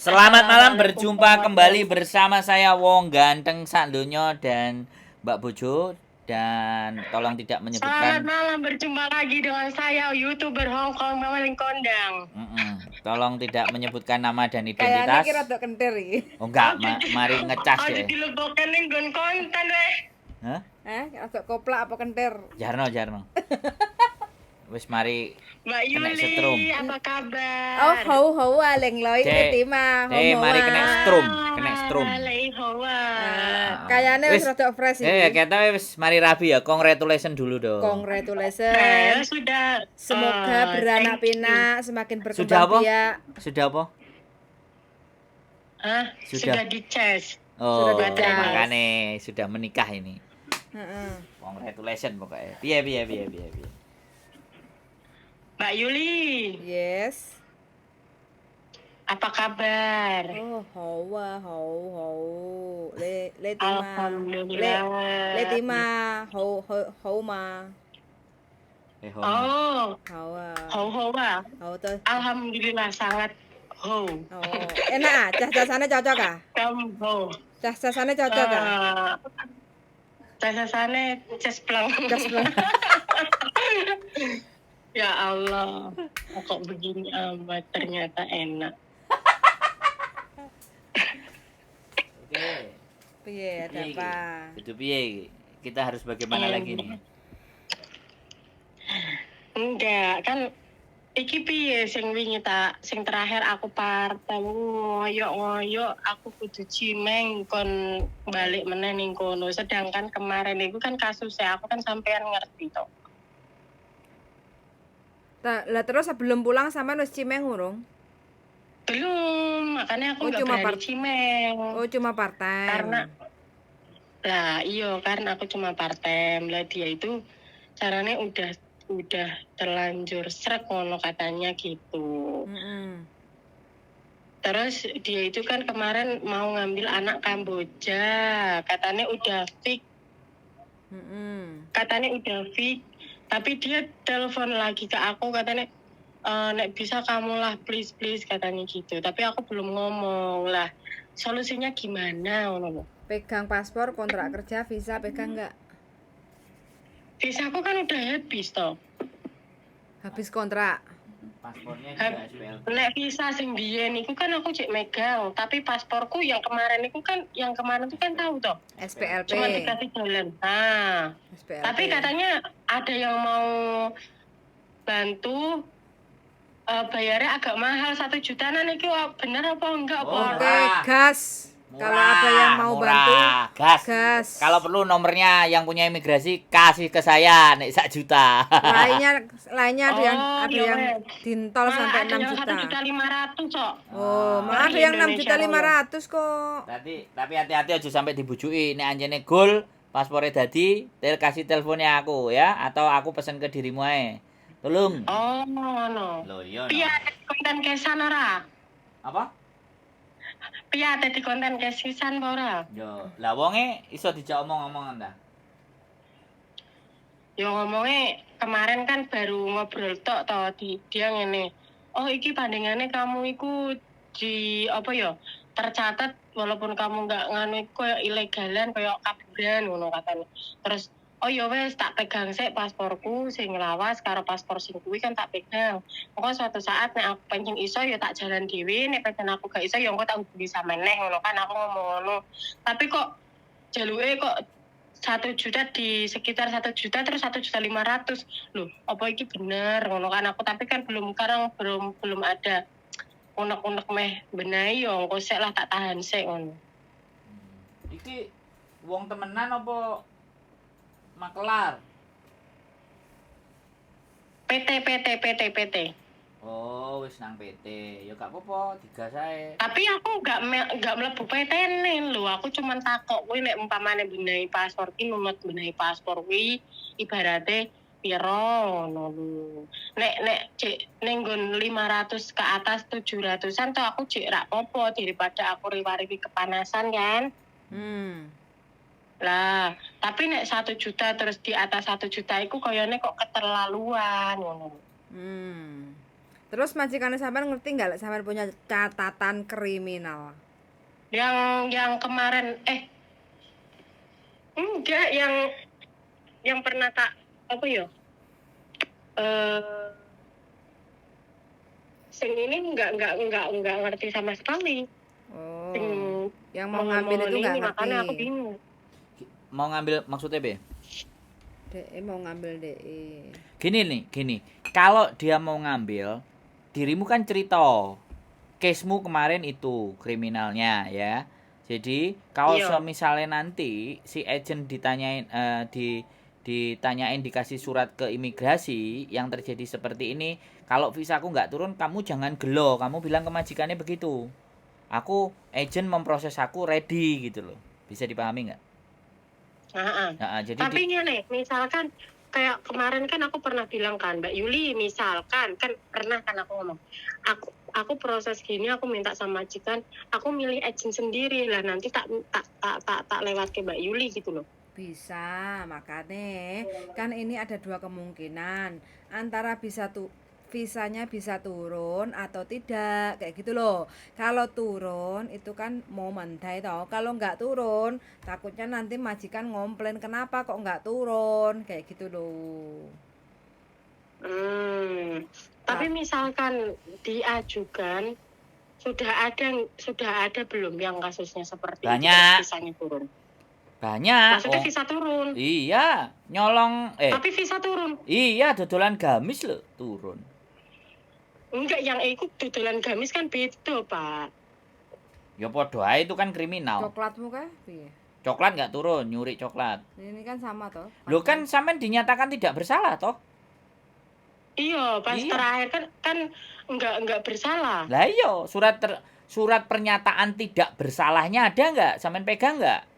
Selamat malam, berjumpa kembali bersama saya Wong Ganteng Sandonyo dan Mbak Bojo. Dan tolong tidak Selamat menyebutkan malam, berjumpa lagi dengan saya, YouTuber Hongkong Mameling Kondang. tolong tidak menyebutkan nama dan Kayaknya identitas. kira rada kentir iki. Oh enggak, mari ngecas Aja ya. dilebokken ning nggon konten weh. Hah? Rada koplak apa kentir? Jarno. Wis mari Mbak kena setrum. Yuli, apa kabar? Oh, hau aleng loi Dek, Etima. mari kena setrum. Alai hawa. Kayaknya wis rada fresh iki. Kita wis mari rabi ya. Congratulations dulu dong. Congratulations. Sudah. Semoga beranak thank you. pinak, semakin Sudah berkembang apa? biak. Sudah apa? Hah? Sudah. Sudah dicas. Oh, Sudah dicas. makanya sudah menikah ini. Heeh. Congratulations pokoknya. Piye. Mbak Yuli, Yes. apa kabar? Oh, hau. Le Tima. Alhamdulillah. Le Tima. Hau ma. Oh, Hawa. hawa. Hau tuh. Alhamdulillah sangat ho. Oh, enak ah, cas-casannya cocok ah? Kamu ho. Cas-casannya cocok ah? Casasane cespleng. Cespleng. Ya Allah, kok begini amat, ternyata enak. Oke. Piye, ada apa? Itu piye? Kita harus bagaimana lagi nih? Enggak, kan iki piye sing wingi sing terakhir aku partai ngoyok aku kudu cimeng kon balik meneh ning kono. Sedangkan kemarin itu kan kasusnya aku kan sampean ngerti toh. Lah terus sebelum pulang sampean wis cimeng urung? Belum, makanya aku Oh, nggak cuma berani cimeng. Oh, cuma part-time. Karena aku cuma part-time. Lah dia itu caranya udah terlanjur srek ngono katanya gitu. Terus dia itu kan kemarin mau ngambil anak Kamboja, katanya udah fix. Tapi dia telepon lagi ke aku katanya nek bisa kamulah please katanya gitu. Tapi aku belum ngomong lah. Solusinya gimana ngono? Pegang paspor, kontrak kerja, visa pegang enggak? Visa aku kan udah habis toh. Habis kontrak. Paspornya juga SPLP. Nek visa sing biyen iku kan aku cek megang, tapi pasporku yang kemarin itu kan tahu toh. SPLP. Cuma dikasih jalan. Nah, SPLP. tapi katanya ada yang mau bantu bayarnya agak mahal 1 jutaan iki bener apa enggak Oke, gas. Kalau ada yang mau bantu, gas. Kalau perlu nomornya yang punya imigrasi kasih ke saya nek 1 juta. Lainnya ada yang dintol sampai 6 juta. 1.500.000 kok. Oh, malah ada yang 6.500.000 kok. Tapi hati-hati aja sampai dibujuki nek anjene gol paspornya dadi, kasih teleponnya aku ya atau aku pesen ke dirimu ae. Tolong. Oh, ngono. Loh iya. Piye konten kesan ora? Apa? Piye di konten kesisan apa ora? Yo, lah wonge iso dijak omong-omongan ta? Yo ngomongnya kemarin kan baru ngobrol tok toh dia ngene. Oh, iki bandingannya kamu iku di apa ya? Tercatat walaupun kamu enggak nganu koyo ilegalan, koyo kaburan ngono katanya. Terus oh ya wes tak pegang sik pasporku sing lawas karo paspor sing kuwi kan tak pegang. Engko suatu saat nek aku pengen iso ya tak jalan dhewe, nek pengen aku gak iso ya engko tak hubungi sama meneh ngono kan aku ngomong ngono. Tapi kok jaluke kok 1 juta di sekitar 1 juta terus 1.500.000. Loh, apa iki bener ngono kan aku tapi kan belum ada unek-unek meh benahi yo engko sik lah tak tahan sik ngono. Iki wong temenan apa makelar? PT. Oh, wis nang PT. Ya gak apa-apa, digas ae. Tapi aku enggak mlebu PT lho. Aku cuman takok kuwi nek umpamane benehi paspor ki numut benehi paspor kuwi ibarate piro ngono lho. Nek cek ning nggon 500 ke atas 700-an tuh aku cek rak apa daripada aku riwari kepanasan kan. Lah, tapi nek 1 juta terus di atas 1 juta iku koyone kok keterlaluan ngono. Terus majikannya sampean ngerti nggak lek sampean punya catatan kriminal? Yang kemarin enggak yang pernah tak apa ya? Eh sing ini enggak ngerti sama sekali. Sing Oh, yang mau ngambil itu mohon nggak ini, ngerti. makanya aku bingung. Mau ngambil maksudnya be? DE mau ngambil DE. Gini. Kalau dia mau ngambil, dirimu kan cerita. Case-mu kemarin itu kriminalnya ya. Jadi kalau Iya. misalnya nanti si agent ditanyain ditanyain dikasih surat ke imigrasi yang terjadi seperti ini, kalau visaku nggak turun kamu jangan gelo, kamu bilang ke majikannya begitu. Aku agent memproses aku ready gitu loh. Bisa dipahami nggak? Jadi Tapi nih, misalkan kayak kemarin kan aku pernah bilang kan, Mbak Yuli, misalkan kan pernah kan aku ngomong, aku proses gini, aku minta sama majikan, aku milih agent sendiri lah, nanti tak lewat ke Mbak Yuli gitu loh. Bisa, makanya kan ini ada dua kemungkinan. Antara visanya bisa turun atau tidak, kayak gitu loh. Kalau turun itu kan mau mentai toh. Kalau nggak turun, takutnya nanti majikan ngomplain kenapa kok nggak turun, kayak gitu loh. Tapi misalkan diajukan sudah ada belum yang kasusnya seperti banyak. itu, visanya turun? Banyak. Maksudnya visa turun. Iya, nyolong Tapi visa turun. Iya, dodolan gamis loh turun. Enggak, yang ikut dodolan gamis kan beda, Pak. Ya podo ae itu kan kriminal. Coklatmu kah? Piye? Coklat nggak turun, nyuri coklat. Ini kan sama toh. Lo kan sampean dinyatakan tidak bersalah toh? Iya, pas terakhir kan enggak bersalah. Lah iya, surat pernyataan tidak bersalahnya ada nggak? Sampean pegang nggak?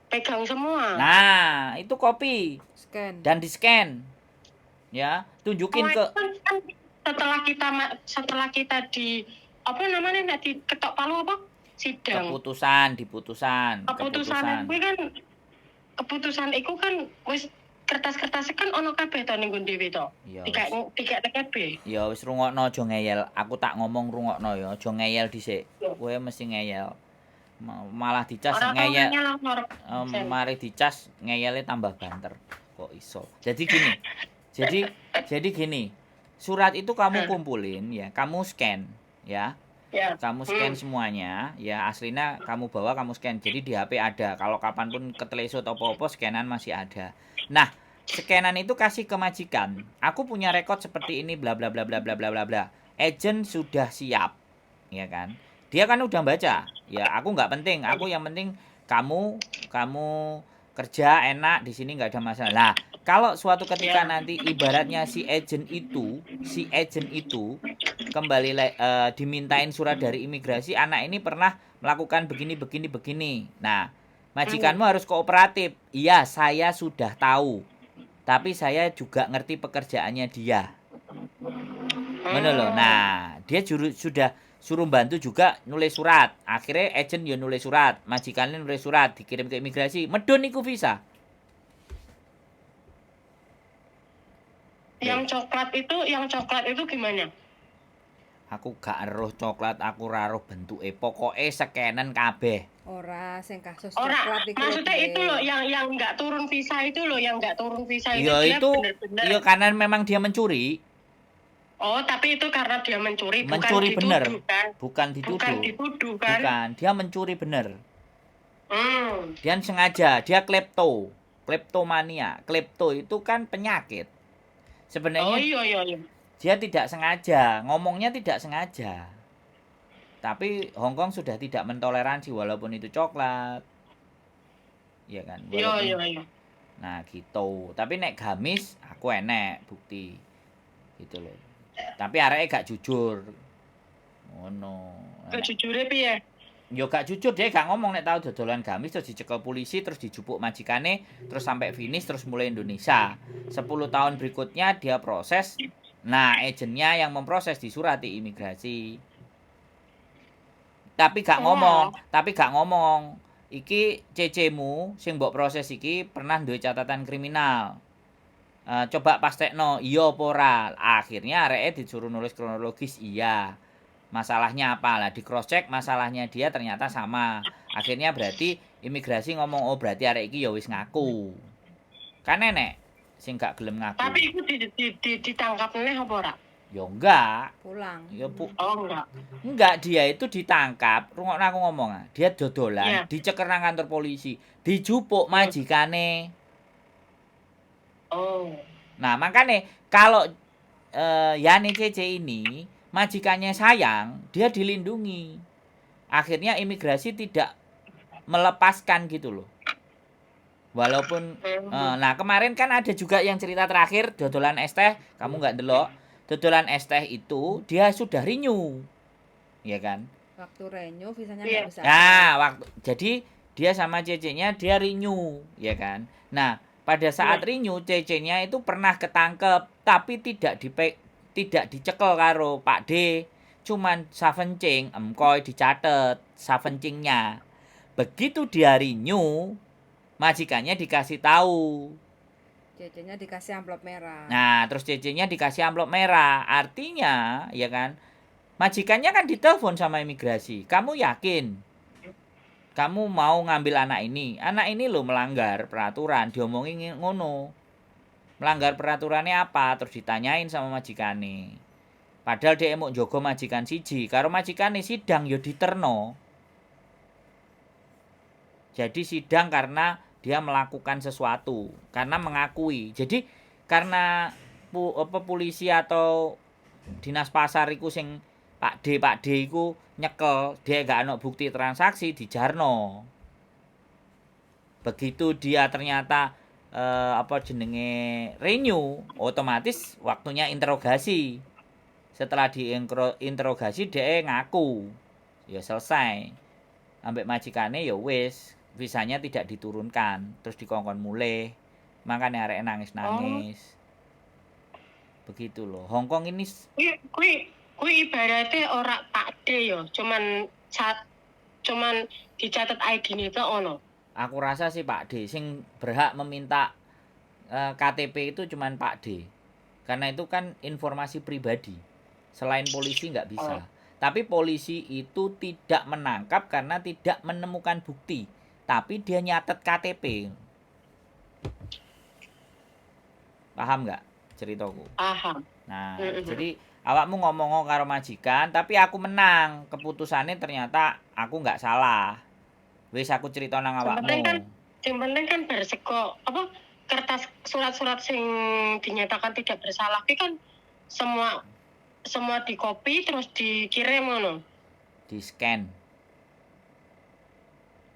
Pegang semua. Nah, itu copy. Scan. Dan di-scan. Ya, tunjukin ke kan setelah kita di apa namanya di ketok palu apa? Sidang. Keputusan Keputusan itu kan wis kertas-kertas kan ono kabeh to ning dhewe to. Tiga kabeh. Ya wis rungokno aja ngeyel. Aku tak ngomong rungokno ya, aja ngeyel dhisik. Kowe mesti ngeyel. Malah dicas ngeyel. Mari dicas ngeyele tambah banter. Kok iso? Jadi gini. Surat itu kamu kumpulin ya, kamu scan ya. Kamu scan semuanya, ya aslinya kamu bawa, kamu scan. Jadi di HP ada. Kalau kapanpun ketelesut atau apa-apa, scanan masih ada. Nah, scanan itu kasih ke majikan. Aku punya rekod seperti ini, bla bla bla bla bla bla bla bla. Agent sudah siap, ya kan? Dia kan udah baca. Ya, aku nggak penting. Aku yang penting kamu kerja enak di sini nggak ada masalah. Nah, kalau suatu ketika nanti ibaratnya si agent itu kembali dimintain surat dari imigrasi, anak ini pernah melakukan begini. Nah, majikanmu harus kooperatif. Iya, saya sudah tahu. Tapi saya juga ngerti pekerjaannya dia. Mana loh. Nah, dia sudah suruh bantu juga nulis surat. Akhirnya agent ya nulis surat, majikannya nulis surat, dikirim ke imigrasi. Medun iku visa. Yang coklat itu gimana? Aku gak eruh coklat, aku ora eruh bentuke. Pokoke scanan kabeh. Ora sing kasus coklat iku. Maksudnya itu loh yang enggak turun visa itu loh, yang enggak turun visa itu. Iya itu bener-bener. Iya karena memang dia mencuri. Oh, tapi itu karena dia mencuri bener. Kan? Bukan dituduh kan? Bukan, dia mencuri bener. Dia sengaja, dia kleptomania. Klepto itu kan penyakit. Sebenarnya iya. Dia tidak sengaja, ngomongnya tidak sengaja. Tapi Hongkong sudah tidak mentoleransi walaupun itu coklat. Iya kan? Iya. Nah, gitu. Tapi nek gamis aku enek bukti. Gitu loh. Tapi areke gak jujur. Ngono. Gak jujure piye? Yo gak jujur, dia gak ngomong nek tau dodolan gamis terus dicekel polisi, terus dijupuk majikane, terus sampai finish, terus mulai Indonesia. 10 tahun berikutnya dia proses. Nah, agentnya yang memproses disurati imigrasi. Tapi gak ngomong. Iki cecemu sing mbok proses iki pernah duwe catatan kriminal. Coba pastekno iya apa ora. Akhirnya areke disuruh nulis kronologis iya. Masalahnya apa lah, di cross check masalahnya dia ternyata sama. Akhirnya berarti imigrasi ngomong oh berarti arek iki ya wis ngaku. Kan enek sing gak gelem ngaku. Tapi iku ditangkap neh apa ora? Ya enggak. Pulang. Ya Oh enggak. Enggak, dia itu ditangkap. Rungokno aku ngomong ah. Dia dodolan, Iya. diceker nang kantor polisi, dijupuk majikane. Oh. Nah, makanya kalau Yani CC ini majikannya sayang, dia dilindungi. Akhirnya imigrasi tidak melepaskan gitu loh. Walaupun nah kemarin kan ada juga yang cerita terakhir dodolan es teh, kamu nggak delok. Dodolan es teh itu dia sudah renew. Ya kan? Waktu renew visanya Iya. nggak bisa. Nah, jadi dia sama CC-nya dia renew, ya kan? Nah, pada saat renew CC-nya itu pernah ketangkep tapi tidak dicekel karo Pak D. Cuman savencing emkoy dicatet savencingnya. Begitu dia renew, majikannya dikasih tahu. CC-nya dikasih amplop merah. Nah, terus CC-nya dikasih amplop merah. Artinya, ya kan? Majikannya kan ditelepon sama imigrasi. Kamu yakin? Kamu mau ngambil anak ini? Anak ini loh melanggar peraturan. Diomongin ngono. Melanggar peraturannya apa? Terus ditanyain sama majikane. Padahal dia mau jogo majikan siji. Karo majikane sidang yo diterno. Jadi sidang karena dia melakukan sesuatu, karena mengakui. Jadi karena polisi atau dinas pasar iku sing Pak D iku nyekel, dia gak ana bukti transaksi dijarno. Begitu dia ternyata renew, otomatis waktunya interogasi. Setelah diinterogasi dia ngaku. Ya selesai. Ambek majikane ya wis, visanya tidak diturunkan, terus dikongkon mulih. Makanya arek nangis-nangis. Begitu loh. Hongkong ini Kuwi ibaratnya ora Pak D yo, cuman dicatat ID-ne tok ngono. Aku rasa sih Pak D sing berhak meminta KTP itu cuman Pak D. Karena itu kan informasi pribadi. Selain polisi nggak bisa. Tapi polisi itu tidak menangkap karena tidak menemukan bukti. Tapi dia nyatet KTP. Paham nggak ceritaku? Paham. Nah, jadi awakmu ngomong karo majikan, tapi aku menang. Keputusannya ternyata aku nggak salah. Wis aku cerita nang awakmu. Yang penting kan berseko apa kertas surat-surat sing dinyatakan tidak bersalah itu kan semua dikopi terus dikirim ngono. Di scan.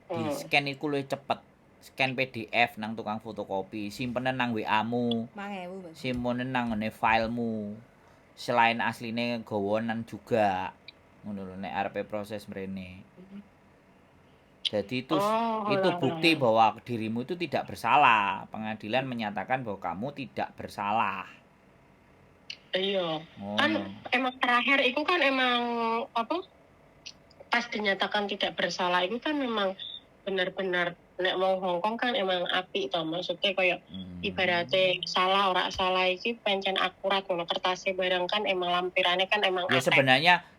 Di scan iku luwih cepet. Scan PDF nang tukang fotokopi, simpenan nang WA-mu. 5.000. Simpenan nang ngene filemu. Selain asline gawonan juga. Ngono lho nek arepe proses mrene. Jadi itu bukti bahwa dirimu itu tidak bersalah. Pengadilan menyatakan bahwa kamu tidak bersalah. Iya. Kan emang terakhir itu kan emang apa? Pas dinyatakan tidak bersalah itu kan memang benar-benar nek wong Hongkong kan emang apik to, maksudnya kayak ibaratnya salah ora salah iki pancen akurat ngono, kertasnya barang kan emang lampirannya kan emang ya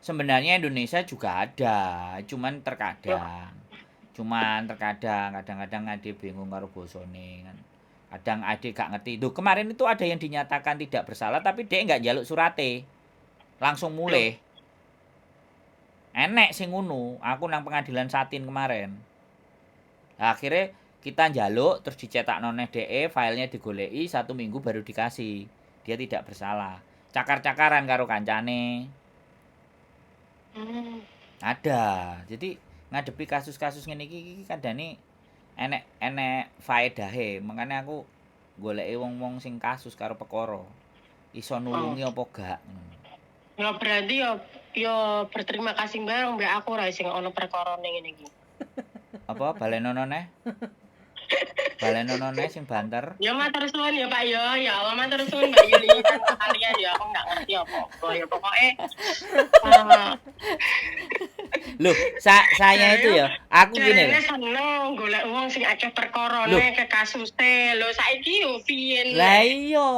sebenarnya Indonesia juga ada, cuman terkadang kadang-kadang ade bingung karo bosone kan. Kadang ade gak ngerti. Duh, kemarin itu ada yang dinyatakan tidak bersalah tapi dia enggak njaluk surate. Langsung mulih. Enek sing ngono, aku nang pengadilan Satin kemarin. Nah, akhirnya kita njaluk terus dicetak noneh DE, filenya digoleki 1 minggu baru dikasih. Dia tidak bersalah. Cakar-cakaran karo kancane. Ada. Jadi ngadepi kasus-kasus ngene iki kadane enek faedahe. Makanya aku goleki wong-wong sing kasus karo perkara. Iso nulungi apa gak. Ya berarti ya berterima kasih bareng mbak aku ra sing ono perkara ning ngene iki. Apa balenonone? Balenonone sing banter. Ya matur suwun ya Pak ya. Ya Allah matur suwun Mbak Yuli kalian ya aku enggak ngerti apa. Ya pokoke Loh, saya itu ya, aku gini Jarene loh. seneng golek wong sing akeh perkarane ke kasuse. Lho saiki yo piye Lah iya,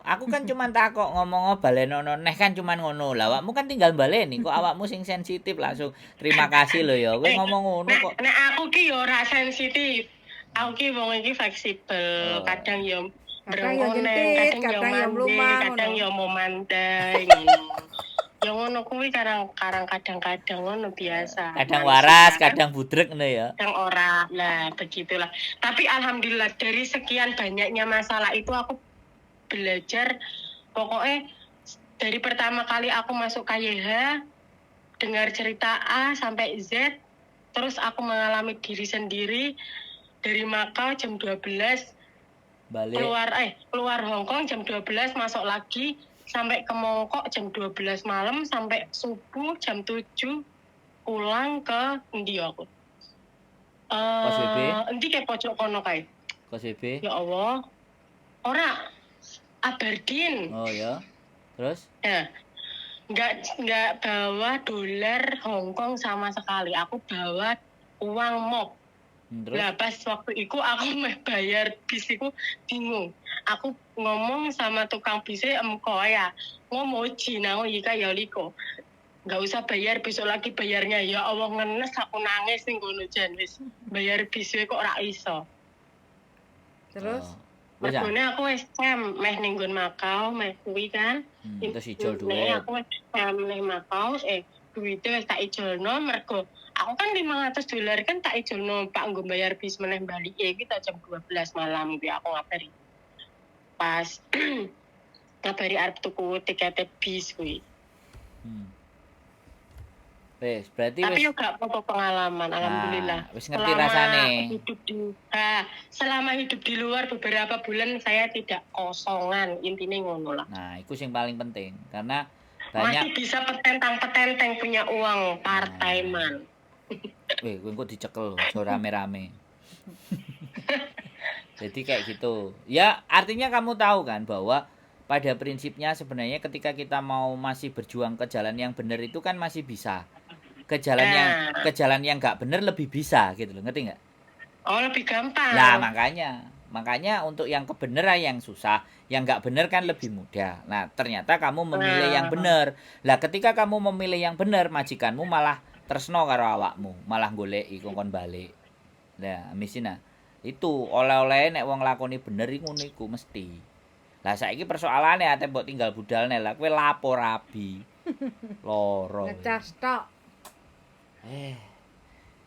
aku kan cuman takok ngomong balenono neh kan cuman ngono. Lah awakmu kan tinggal baleni, kok awakmu sing sensitif langsung terima kasih lho ya. Kowe ngomong ngono kok. Nek aku ki yo ora sensitif. Aku ki wong iki fleksibel. Oh. Kadang yo Kadang yo brengone, nyentit, kadang yo kadang yo mandi, mlumah kadang ngono. yo mau mandai ngono. Yo ngono kuwi kadang-kadang ngono biasa. Kadang Manusia, waras, kan? kadang budrek ngono ya. Kadang ora. Nah, begitulah. Tapi alhamdulillah dari sekian banyaknya masalah itu aku belajar pokoknya dari pertama kali aku masuk KYH dengar cerita A sampai Z terus aku mengalami diri sendiri dari Makau jam 12 Balik. keluar Hong Kong jam 12 masuk lagi sampai ke Mongkok jam 12 malam sampai subuh jam 7 pulang ke endi aku. Kos WB? Endi kayak pojok kono kae. Kos WB? Ya Allah. Ora Aberdeen. Oh ya. Terus? Ya. Nggak bawa dolar Hong Kong sama sekali. Aku bawa uang mop. Terus? Lah pas waktu itu aku meh bayar bis iku bingung. Aku ngomong sama tukang bisnya emko ya. Ngomong nang ika ya liko. Nggak usah bayar, besok lagi bayarnya. Ya Allah ngenes aku nangis ning kono jan wis. Bayar bisnya kok ora iso. Terus Mergone aku wis meh ning nggon Makau, meh kuwi kan. Terus ijol duit. Aku wis ning Makau, duwite wis tak ijolno mergo aku kan $500 kan tak ijolno Pak nggo bayar bis meneh balik iki tak jam 12 malam kuwi aku ngabari. Pas ngabari arep tuku tiket bis kuwi. Wes, berarti Tapi wis yo gak apa-apa pengalaman, alhamdulillah. wis ngerti rasane. Selama hidup di luar beberapa bulan saya tidak kosongan, intinya ngono lah. Nah, itu yang paling penting karena Masih banyak bisa petentang-petenteng punya uang part-timean. kowe kok dicekel aja rame-rame. Jadi kayak gitu. Ya, artinya kamu tahu kan bahwa pada prinsipnya sebenarnya ketika kita mau masih berjuang ke jalan yang benar itu kan masih bisa. Ke jalan yang nggak benar lebih bisa gitu loh, ngerti nggak? Oh, lebih gampang. Nah, makanya untuk yang kebenaran yang susah, yang nggak benar kan lebih mudah. Nah, ternyata kamu memilih yang benar. Lah, ketika kamu memilih yang benar, majikanmu malah tresno karo awakmu, malah goleki kongkon balik. Nah, misina itu oleh-oleh nek wong lakoni bener iku ngono iku mesti. Lah saiki persoalane ate mbok tinggal budalne lah kowe lapo rabi. Loro. ngecas tok.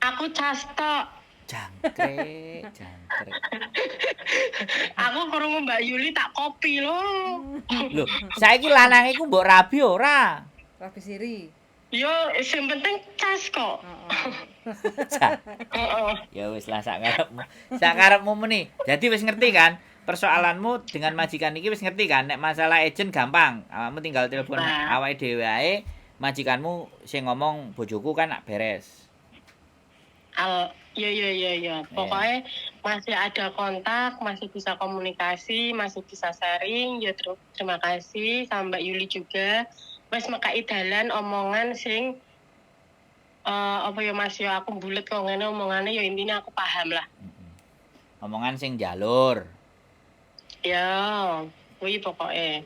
Aku castok. Jangkrik. Aku krungu Mbak Yuli tak kopi loh. Lho, saiki lanang iku mbok rabi ora? Rabi siri. Yo, sing penting cas kok. Ya wis lah sak karepmu meni. Jadi wis ngerti kan? Persoalanmu dengan majikan iki wis ngerti kan? Nek masalah agent gampang. Awakmu tinggal telepon awake dhewe wae, majikanmu sing ngomong bojoku kan nak beres. Iya. Pokoknya masih ada kontak, masih bisa komunikasi, masih bisa sharing. Ya terima kasih sama Mbak Yuli juga. Wes mekai dalan omongan sing apa ya Mas ya aku bulet kok ngene omongane ya intinya aku paham lah. Omongan sing jalur. Ya, kuwi pokoke.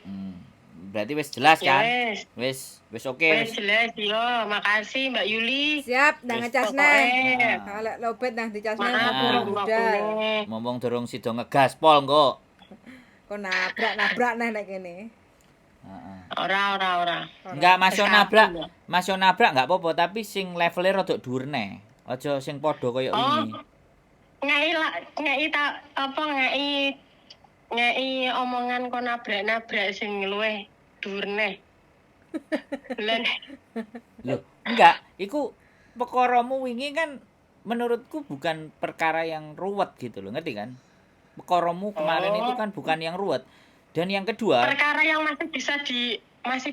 Berarti wis jelas kan? Wis oke. Wis jelas yo, makasih Mbak Yuli. Siap, nang ngecasne. Kalau lobet nang dicasne ngomong budal. Ngomong durung sida ngegas pol engko. Kok nabrak nek kene. Ora. Enggak Mas yo nabrak enggak apa-apa, tapi sing levelnya rada dhuwur ne. Aja sing padha kaya wingi. Ngei omongan kok nabrak sing luwih dhuwur ne. Loh, enggak, iku perkaramu wingi kan menurutku bukan perkara yang ruwet gitu loh, ngerti kan? Perkaramu kemarin itu kan bukan yang ruwet. Dan yang kedua, perkara yang masih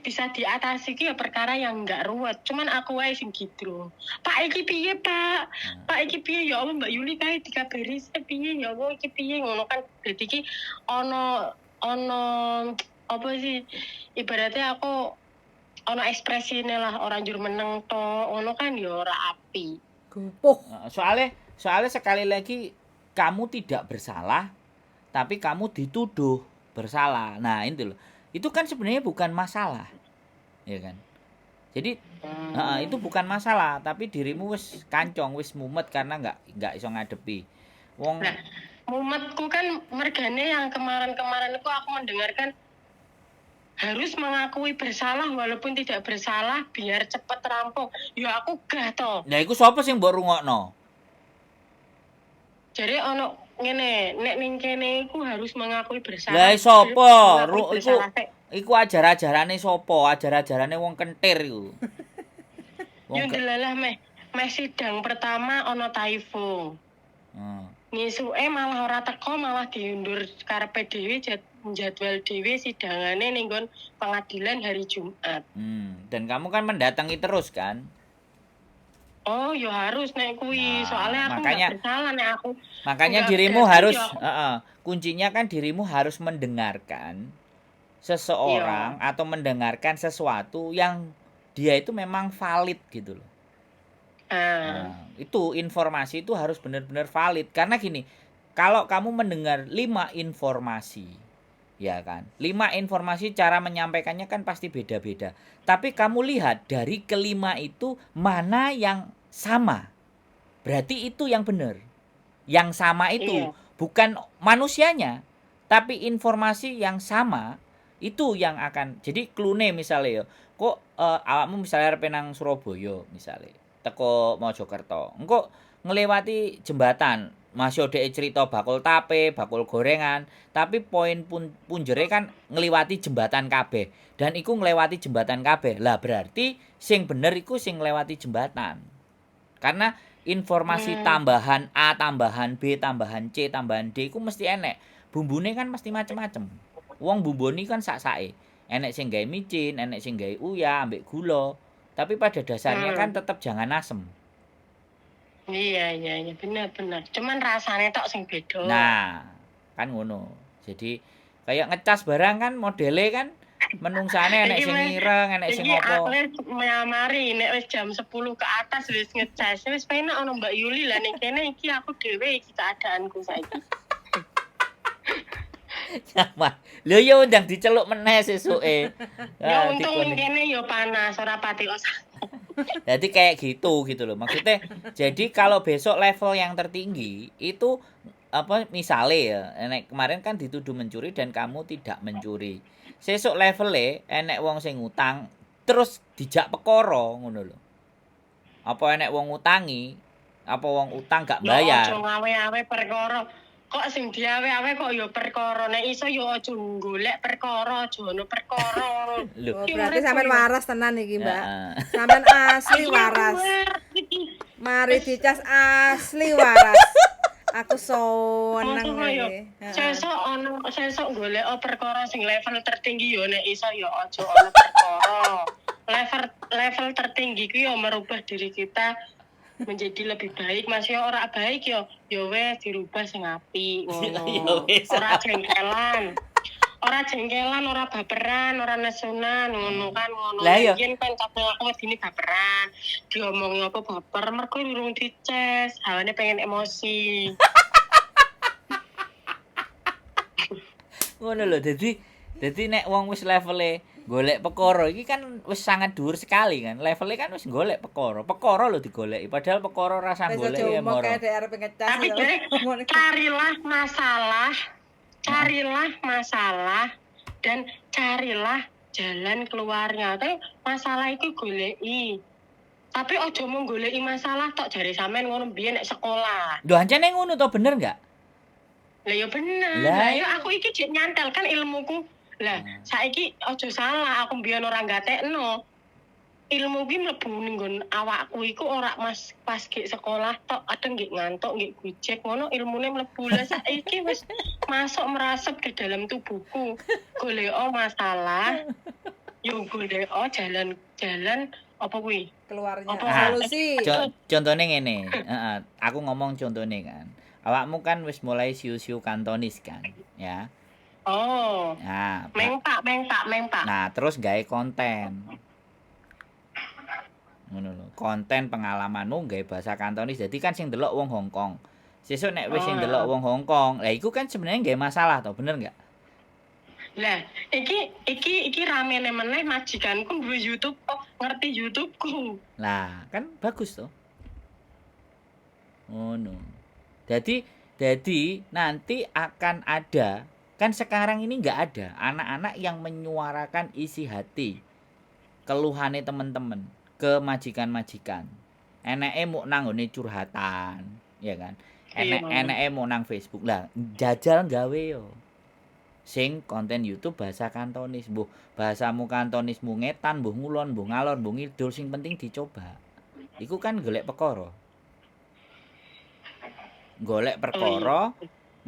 bisa diatasi ki ya perkara yang enggak ruwet. Cuman aku wae sing gitu. Pak iki piye, Pak? Pak iki piye ya Allah Mbak Yuli kae dikabari piye ya Allah iki piye ngono kan. Dadi iki ono apa sih ibaratnya aku ono ekspresine lah, ora njur meneng to, ngono kan ya ora apik. Gupuh. Soalnya sekali lagi kamu tidak bersalah, tapi kamu dituduh bersalah. Nah, itu loh. Itu kan sebenarnya bukan masalah. Ya kan? Jadi itu bukan masalah, tapi dirimu wis kancong, wis mumet karena nggak iso ngadepi. Wong Nah, mumetku kan mergane yang kemarin-kemarin itu aku mendengarkan harus mengakui bersalah walaupun tidak bersalah biar cepat rampung. Ya aku gah to. Nah, iku sapa sing mbok rungokno? Jadi ono ngene, nek ning kene iku harus mengakui bersalah. Lah sapa? Mengakui Iku bersalah. iku ajar-ajarane sapa? Ajar-ajarane wong kentir iku. Yo delalah meh sidang pertama ono Taifung. Ngisuke malah ora teko, malah diundur karepe dhewe jadwal dhewe sidangane ning nggon pengadilan hari Jumat. Dan kamu kan mendatangi terus kan? Oh, ya harus nek kuwi. Soalnya aku makanya, gak bersalah nek aku. Makanya dirimu harus kuncinya kan dirimu harus mendengarkan seseorang atau mendengarkan sesuatu yang dia itu memang valid gitu loh. Nah, itu informasi itu harus benar-benar valid karena gini, kalau kamu mendengar 5 informasi, ya kan, 5 informasi cara menyampaikannya kan pasti beda-beda. Tapi kamu lihat dari kelima itu mana yang sama, berarti itu yang benar. Yang sama itu bukan manusianya, tapi informasi yang sama itu yang akan jadi klune misalnya ya, kok awakmu misalnya arep nang Surabaya misalnya teko Mojokerto, engko ngelewati jembatan, masih ada cerita bakul tape, bakul gorengan, tapi poin punjere kan ngelewati jembatan kabeh, dan iku ngelewati jembatan kabeh. Lah berarti sing bener iku sing ngelewati jembatan. Karena informasi tambahan A, tambahan B, tambahan C, tambahan D iku mesti enek. Bumbune kan mesti macem-macem. Wong bumboni kan sak-sake. Enek sing gawe micin, enek sing gawe uyah ambek gula. Tapi pada dasarnya kan tetap jangan asem. Iya, benar. Cuman rasanya tok sing beda. Nah, kan ngono. Jadi kayak ngecas barang kan modele kan menungsane enek sing ireng, enek sing opo. Iki aku mari nek wis jam 10 ke atas wis ngecas. Wis penak ono Mbak Yuli lah ning kene iki aku dhewe iki keadaanku saiki. Sama. Lho ya undang diceluk meneh sesuke. Ya untung ning kene ya panas ora pati usah. Jadi kayak gitu loh. Maksudnya jadi kalau besok level yang tertinggi itu apa misalnya ya, kemarin kan dituduh mencuri dan kamu tidak mencuri. Sesuk levelnya enek wong sing ngutang terus dijak perkara ngono lho. Apa enek wong ngutangi, apa wong utang gak bayar. Aja ngawe-awe perkara. Kok sing diawe-awe kok ya perkara, nek iso ya aja golek perkara, aja ono perkara. Oh, berarti sampean waras tenan iki, Mbak. Sampean asli waras. Mari dicas asli waras. Aku seneng iki. Sesuk golek perkara sing level tertinggi ya nek iso ya aja ono perkara. Level tertinggi ku ya merubah diri kita menjadi lebih baik. Masih ora baik ya wes dirubah sing apik ngono. Ora jengkelan, ora baperan, ora nesunan ngono kan ngono. Yen kan kadang aku wedine baperan, diomongi apa baper mergo durung dices, hawane pengen emosi. Ngono lho, dadi nek wong wis levele golek perkara iki kan wis sangat dhuwur sekali kan. Levelnya kan wis golek perkara. Perkara lho digoleki, padahal perkara rasa golek ya moro. Tapi carilah masalah dan carilah jalan keluarnya. Tapi masalah itu goleki. Tapi ojo mung goleki masalah tok jare sampean ngono biyen nek sekolah. Lho ancene ngono to bener enggak? Lah ya bener. Lah ya aku iki jek nyantel kan ilmuku. Lah saiki aja salah, aku mbiyen ora gatekno. Ilmu ki mlebu ning nggon awakku iku ora pas gek sekolah tok, kadang nggih ngantuk, nggih gojek ngono ilmune mlebu. Lah saiki wis masuk merasep ke dalam tubuhku. Golek masalah, yo golek jalan apa kuwi? Keluarnya. Apa solusi? Contone ngene, aku ngomong contone kan. Awakmu kan wis mulai siu-siu kantonis kan, ya. Oh. Nah, mengpak. Nah, terus gawe konten. Ngono lho. Konten pengalamanmu nggawe bahasa Kantonis. Dadi kan sing delok wong Hong Kong. Sesuk nek wis sing delok wong Hong Kong, lah iku kan sebenarnya nggawe masalah to, bener enggak? Lah, iki ramene meneh majikanku duwe YouTube kok ngerti YouTubeku. Lah, kan bagus to. Ngono. Jadi nanti akan ada, kan sekarang ini nggak ada anak-anak yang menyuarakan isi hati keluhane teman-teman ke majikan-majikan. Eneke mau nang ngone curhatan, ya kan? Eneke mau nang Facebook. Lah, jajal gawe yo. Sing konten YouTube bahasa Kantonis, mbuh bahasamu Kantonismu ngetan, mbuh ngulon, mbuh ngalor, mbuh ngidul, sing penting dicoba. Iku kan golek perkara. Golek perkara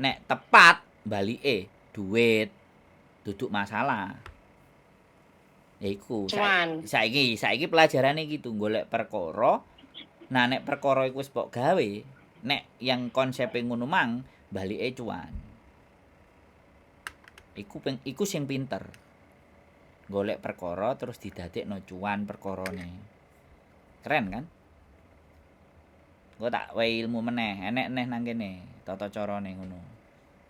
nek tepat balike duit duduk masalah. Ya iku saiki pelajarane gitu golek perkara. Nah nek perkara iku wis mbok gawe, nek yang konsepe ngono mang balike cuan. Iku sing pinter. Golek perkara terus didadekno cuan perkarane. Keren kan? Engko tak wae ilmu meneh, enek nang kene tata carane ngono.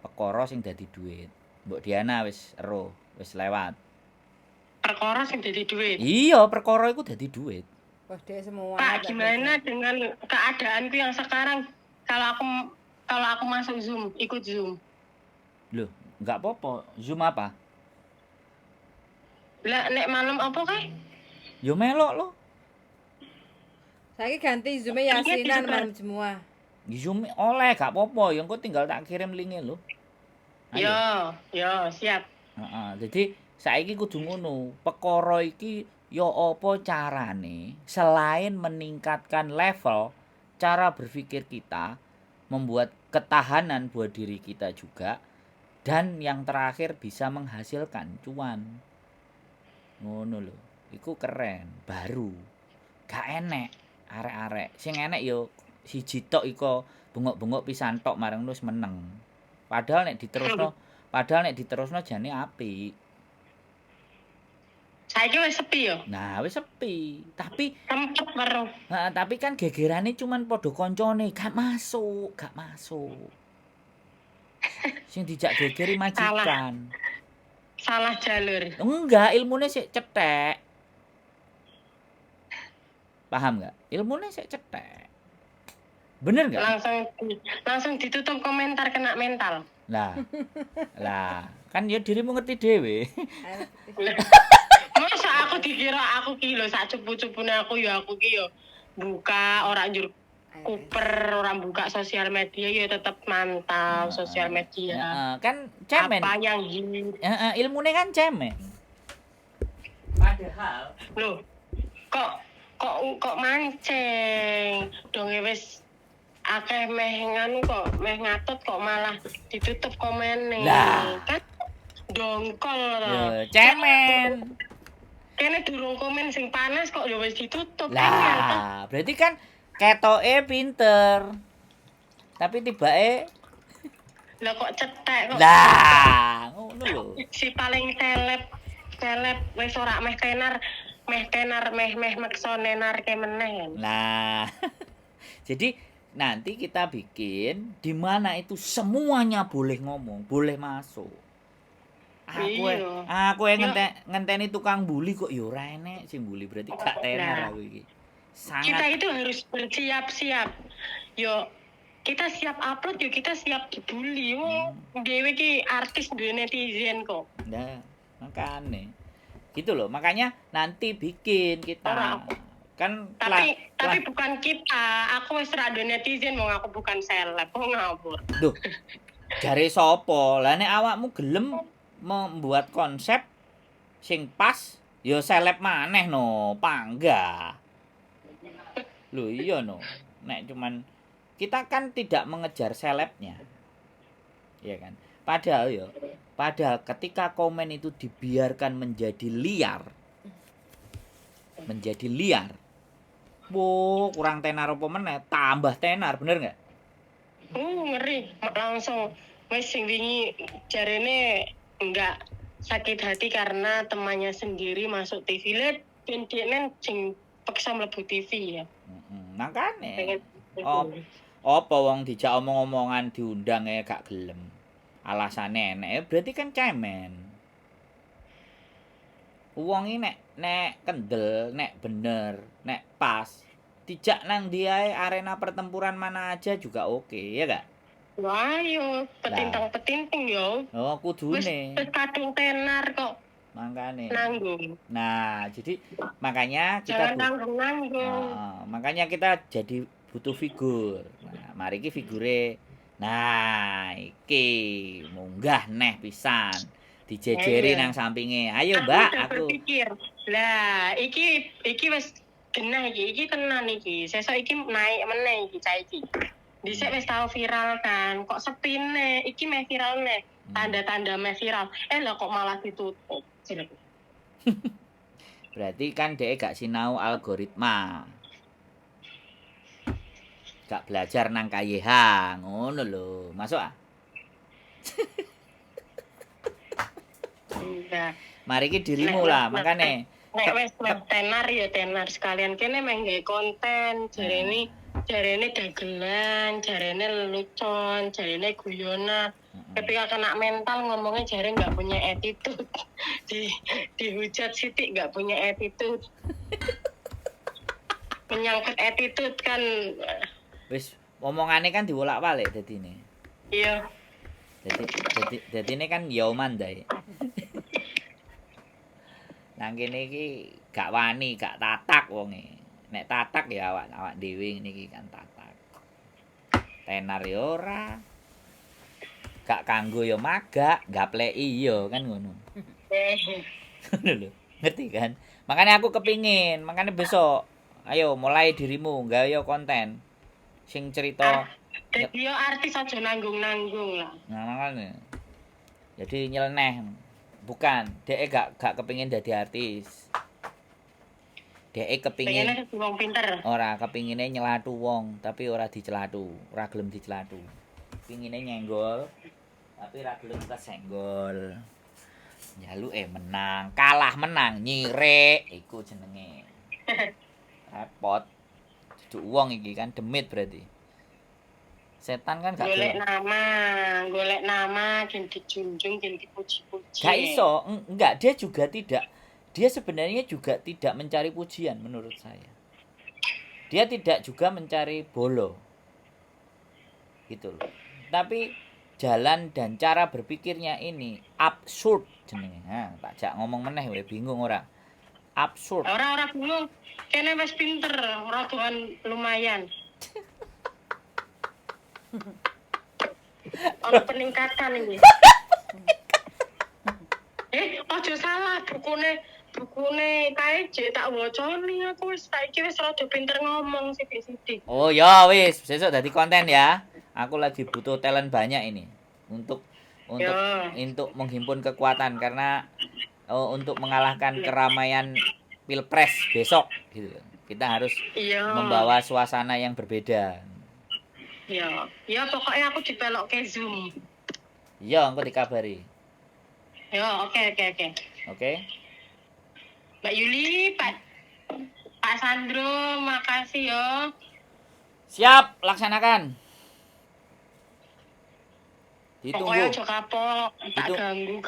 Perkara sing dadi dhuwit. Mbok Diana wis ero, wis lewat. Perkara sing dadi dhuwit. Iya, perkara iku dadi dhuwit. Wah, dek semua. Pak, gimana dengan keadaanku yang sekarang kalau aku masuk Zoom, ikut Zoom? Loh, enggak apa-apa. Zoom apa? Lah nek malam apa kae? Yo melok lo. Saiki ganti Zoom Yasinan malam semua. Zoom oleh gak apa-apa, ya engko tinggal tak kirim linke lho. Yo, siap. Heeh, jadi saiki kudu ngono. Perkara iki ya apa carane selain meningkatkan level cara berpikir kita, membuat ketahanan buat diri kita juga, dan yang terakhir bisa menghasilkan cuan. Ngono lho. Iku keren, baru. Gak enek arek-arek. Sing enek yo siji tok iko bengok-bengok pisan tok marang wis meneng. Padahal nek diterusno jane apik. Saiki wis sepi yo. Nah, wis sepi. Tapi Tempat baru. tapi kan gegerane cuman padha kancane, gak masuk. Sing dijak gegeri majikan. Salah jalur. Enggak, ilmune sik cetek. Paham enggak? Ilmune sik cetek. Bener enggak? Langsung ditutup komentar kena mental. Lah. Kan ya dirimu ngerti dhewe. Masa aku dikira aku ki lho sak cupu-cupune aku ki yo buka ora njur kuper, orang buka sosial media ya tetap mantau sosial media. Kan cemen. Apa yang gini? Ilmune kan cemen. Padahal loh, kok mancing? Dong wis akeh meh nganu kok, meh ngatot kok malah ditutup komene. Kan dongkol to. Ya, cemen. Kene durung komen sing panas kok ya wis ditutup. Lah, berarti kan ketoke pinter. Tapi tibake lah kok cetek kok. Lah, ngono lho. Si paling seleb wis ora meh tenar meksa nenarke meneh. Nah. Jadi nanti kita bikin di mana itu semuanya boleh ngomong, boleh masuk. Aku ngenteni tukang bully kok ya ora enek sing bully, berarti gak tenar aku iki. Kita itu harus bersiap-siap. Yo kita siap upload, yo kita siap dibully. Dhewe ki artis duwe netizen kok. Nah, makane. Gitu loh. Makanya nanti bikin kita. Kan tapi bukan kita. Aku wis ra duwe netizen, wong aku bukan seleb. Kok ngawur. Duh. Jare sapa? Lah nek awakmu gelem membuat konsep sing pas, yo seleb maneh no, panggah. Loh iya no. Nek cuman kita kan tidak mengejar selebnya. Iya kan? Padahal ketika komen itu dibiarkan menjadi liar. Kurang tenar apa meneh, tambah tenar, bener enggak? Ngeri. Langsung wis sing wingi jarene enggak sakit hati karena temannya sendiri masuk TV. Lihat pendidikan sing paksa mlebu TV ya. Makane. Pengen Oh, apa wong dijak omong-omongan diundang gak gelem. Alasane enek berarti kan cemen. Wong iki nek kendel, nek bener, nek pas, dijak nang dia arena pertempuran mana aja juga oke, ya gak? Wah, yo petintang-petinting yo. Oh, Wis kudune. kadung tenar kok Makane. nanggung. Nah, jadi makanya kita Jangan nanggung-nanggung. makanya kita jadi butuh figur. Nah, mari iki figure. Nah, iki munggah neh pisan. Dijejeri nang sampinge. Ayo, Mbak, aku. Berpikir. Lah, iki wis genah iki. Iki tenan iki. Sesuk iki naik meneh iki cah iki. Dhisik wis tau viral kan. Kok sepine? Iki meh viral neh. Tanda-tanda meh viral. Lah kok malah ditutup. Berarti kan dhek gak sinau algoritma. Gak belajar nang KYH, ngono lho. Masuk ah? Enggak. Mari iki dirimu lah, makane. Nek wis tenar ya tenar sekalian kene meh nggawe konten. Jarene dagelan, jarene lelucon, jarene guyonan. Ketika kena mental ngomongnya jare nggak punya attitude. Dihujat Siti nggak punya attitude. Menyangkut attitude kan. Wis omongane kan diwolak-walik dadine. Iya. Dadine kan ya mandai. Nang kene iki gak wani, gak tatak wonge. Nek tatak ya awak dhewe ngene iki kan tatak. Tenar ya ora. Gak kanggo ya magak, gapleki ya kan ngono. Ngono lho. Ngerti kan? Makanya aku kepingin, makanya besok ayo mulai dirimu gawe konten sing cerita. Jadi yo artis aja nanggung-nanggung lah. Nah, makanya. Jadi nyeleneh. Bukan, dhek gak kepingin dadi artis. Dhek kepingin Pengennya jadi wong pinter. ora kepingine nyelatu wong, tapi ora dicelatu, ora gelem dicelatu. Pingine nyenggol, tapi ora gelem kesenggol. Njaluke menang, kalah menang, nyirik iku jenenge. Repot. Duduk wong iki kan demit berarti. Setan kan gak golek nama, gen dijunjung, gen dipuji-puji. Gak iso, enggak, dia sebenarnya juga tidak mencari pujian menurut saya. Dia tidak juga mencari bolo. Gitu loh. Tapi jalan dan cara berpikirnya ini absurd jenenge. Nah, tak jak ngomong meneh we bingung ora. Absurd. Ora bingung. Kene wis pinter, ora doan lumayan. Ono peningkatan ini. Ojo salah bukune KJ tak woconi aku wis saiki wis rada pinter ngomong sithik-sithik. Oh ya wis, sesuk dadi konten ya. Aku lagi butuh talent banyak ini untuk menghimpun kekuatan karena untuk mengalahkan keramaian Pilpres besok gitu. Kita harus membawa suasana yang berbeda. Ya pokoknya aku dipelokke Zoom. Iya, engko dikabari. Ya, oke. Oke. Mbak Yuli, Pak Sandro, makasih yo. Siap, laksanakan. Ditunggu. Pokoknya aja kapok, tak ganggu.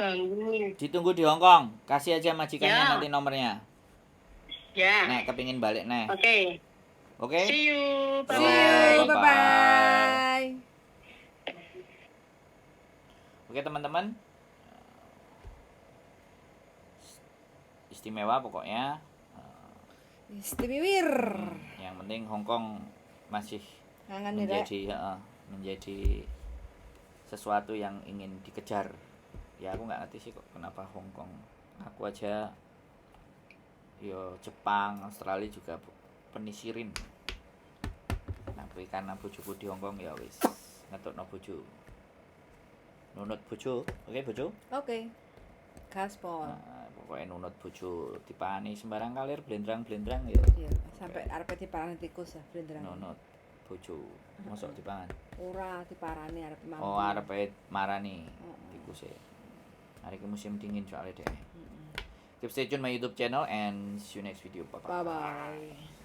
Ditunggu di Hongkong. Kasih aja majikannya nanti nomornya. Ya. Nek kepingin balik nek. Oke. See you. Bye. Oke teman-teman. Istimewa pokoknya. Istimewir. Yang penting Hongkong masih menjadi sesuatu yang ingin dikejar. Ya aku nggak ngerti sih kok kenapa Hongkong. Aku aja Jepang, Australia juga penisirin. Tapi karena bojoku di Hongkong ya wis ngetutno bojo. Nunut bojo, oke bojo? Oke. Gaspol. Nah, pokoknya nunut bojo dipani sembarang kalir blendrang-blendrang ya. Iya, sampai arepe diparani tikus ya blendrang. Nunut bojo. Mosok dipangan. Ora diparani arep mampu. Oh, arepe marani tikus e. Hari ini musim dingin soalnya deh. Keep stay tune my YouTube channel and see you next video. Bye bye.